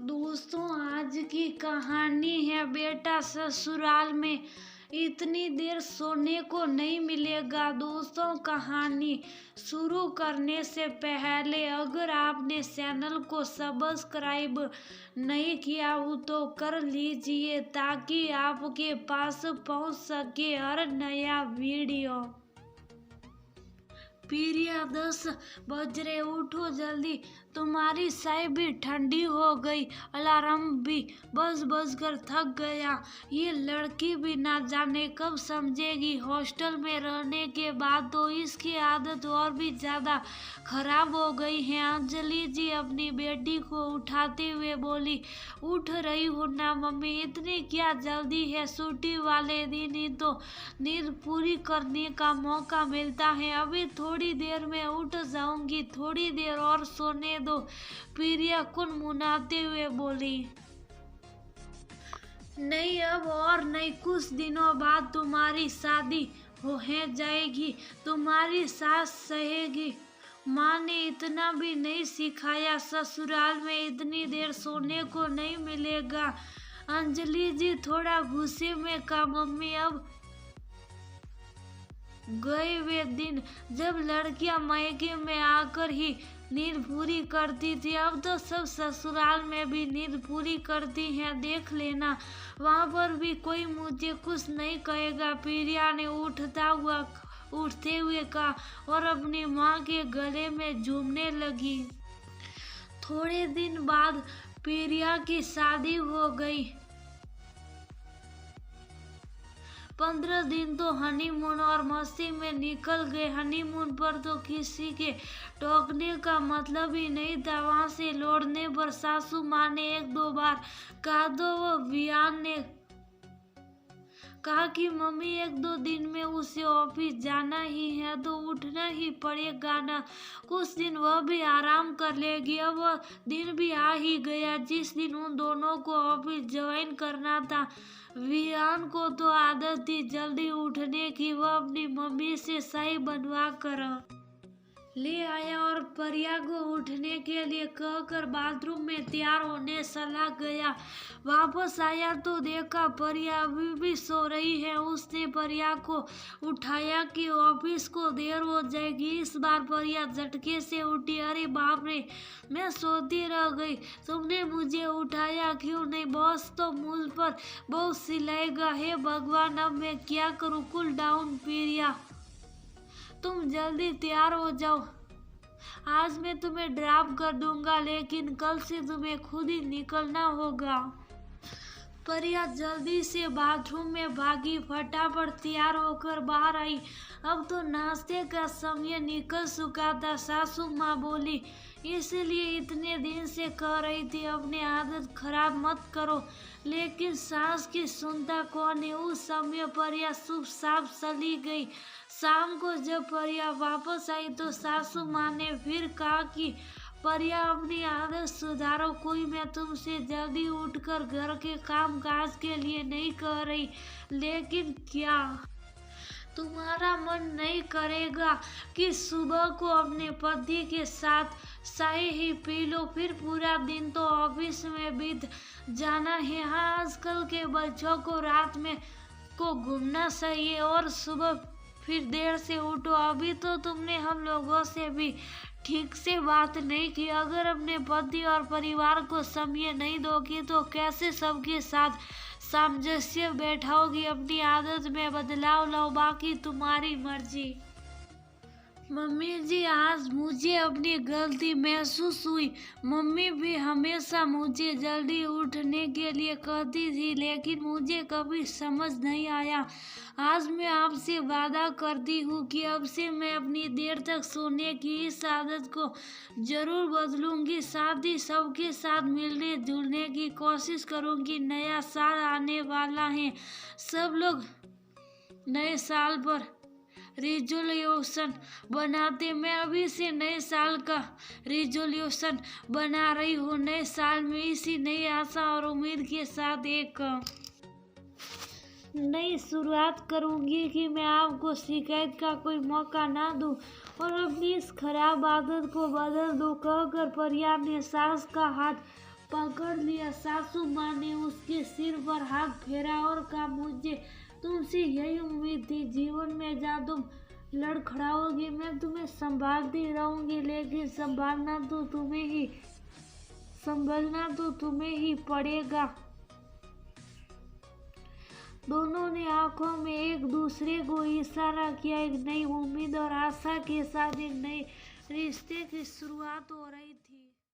दोस्तों, आज की कहानी है बेटा ससुराल में इतनी देर सोने को नहीं मिलेगा। दोस्तों, कहानी शुरू करने से पहले अगर आपने चैनल को सब्सक्राइब नहीं किया हो तो कर लीजिए ताकि आपके पास पहुंच सके हर नया वीडियो। प्रिया, 10 बज रहे, उठो जल्दी, तुम्हारी चाय भी ठंडी हो गई, अलार्म भी बज कर थक गया। ये लड़की भी ना जाने कब समझेगी। हॉस्टल में रहने के बाद तो इसकी आदत और भी ज्यादा खराब हो गई है। अंजलि जी अपनी बेटी को उठाते हुए बोली, उठ रही हो ना मम्मी, इतनी क्या जल्दी है? छुट्टी वाले दिन ही तो नींद पूरी करने का मौका मिलता है। अभी थोड़ी देर में उठ जाऊंगी, थोड़ी देर और सोने दो, प्रिया कुनमुनाते हुए बोली। नहीं, अब और नहीं, कुछ दिनों बाद तुम्हारी शादी हो जाएगी, तुम्हारी सास सहेगी। माँ ने इतना भी नहीं सिखाया, ससुराल में इतनी देर सोने को नहीं मिलेगा। अंजलि जी थोड़ा गुस्से में कहा, मम्मी अब गए वे दिन जब लड़कियां मायके में आकर ही नींद पूरी करती थी। अब तो सब ससुराल में भी नींद पूरी करती हैं, देख लेना, वहां पर भी कोई मुझे कुछ नहीं कहेगा। प्रिया ने उठते हुए कहा और अपनी माँ के गले में झूमने लगी। थोड़े दिन बाद प्रिया की शादी हो गई। 15 दिन तो हनीमून और मस्ती में निकल गए। हनीमून पर तो किसी के टोकने का मतलब ही नहीं था। वहां से लौटने पर सासू माँ ने 1-2 बार कहा तो वो वियान ने कहा कि मम्मी 1-2 दिन में उसे ऑफिस जाना ही है तो उठना ही पड़ेगा ना, कुछ दिन वह भी आराम कर लेगी। अब वह दिन भी आ ही गया जिस दिन उन दोनों को ऑफिस ज्वाइन करना था। वियान को तो आदत थी जल्दी उठने की। वह अपनी मम्मी से चाय बनवा कर ले आया और परिया को उठने के लिए कहकर बाथरूम में तैयार होने चला गया। वापस आया तो देखा परिया अभी भी सो रही है। उसने परिया को उठाया कि ऑफिस को देर हो जाएगी। इस बार परिया झटके से उठी। अरे बाप रे, मैं सोती रह गई, तुमने मुझे उठाया क्यों नहीं? बॉस तो मुझ पर बहुत चिल्लाएगा। हे भगवान, अब मैं क्या करूं? कूल डाउन प्रिया, तुम जल्दी तैयार हो जाओ, आज मैं तुम्हें ड्रॉप कर दूंगा, लेकिन कल से तुम्हें खुद ही निकलना होगा। परिया जल्दी से बाथरूम में भागी, फटाफट तैयार होकर बाहर आई। अब तो नाश्ते का समय निकल चुका था। सासू माँ बोली, इसलिए इतने दिन से कह रही थी अपनी आदत खराब मत करो, लेकिन सास की सुनता कौन है? उस समय परिया चुपचाप चली गई। शाम को जब परिया वापस आई तो सासू माँ ने फिर कहा कि परिया अपनी आदत सुधारो। कोई मैं तुमसे जल्दी उठकर घर के काम काज के लिए नहीं कह रही, लेकिन क्या तुम्हारा मन नहीं करेगा कि सुबह को अपने पति के साथ चाय ही पी लो? फिर पूरा दिन तो ऑफिस में बीत जाना है। हाँ, आजकल के बच्चों को रात में को घूमना चाहिए और सुबह फिर देर से उठो। अभी तो तुमने हम लोगों से भी ठीक से बात नहीं की। अगर अपने पति और परिवार को समय नहीं दोगी तो कैसे सबके साथ सामंजस्य बैठाओगी? अपनी आदत में बदलाव लाओ, बाकी तुम्हारी मर्जी। मम्मी जी, आज मुझे अपनी गलती महसूस हुई। मम्मी भी हमेशा मुझे जल्दी उठने के लिए कहती थी, लेकिन मुझे कभी समझ नहीं आया। आज मैं आपसे वादा करती हूँ कि अब से मैं अपनी देर तक सोने की इस आदत को जरूर बदलूंगी। साथ ही सबके साथ मिलने जुलने की कोशिश करूंगी। नया साल आने वाला है, सब लोग नए साल पर रिजोल्यूशन बनाते। मैं अभी से नए साल का रिजोल्यूशन बना रही हूँ। नए साल में इसी नई आशा और उम्मीद के साथ एक नई शुरुआत करूंगी कि मैं आपको शिकायत का कोई मौका ना दूं और अपनी इस खराब आदत को बदल दूं। कहकर परिया ने सास का हाथ पकड़ लिया। सासू माँ ने उसके सिर पर हाथ फेरा और कहा, मुझे तुमसे यही उम्मीद थी। जीवन में जहाँ तुम लड़खड़ाओगी मैं तुम्हें संभालती रहूंगी, लेकिन संभलना तो तुम्हें ही पड़ेगा। दोनों ने आंखों में एक दूसरे को इशारा किया। एक नई उम्मीद और आशा के साथ एक नए रिश्ते की शुरुआत हो रही थी।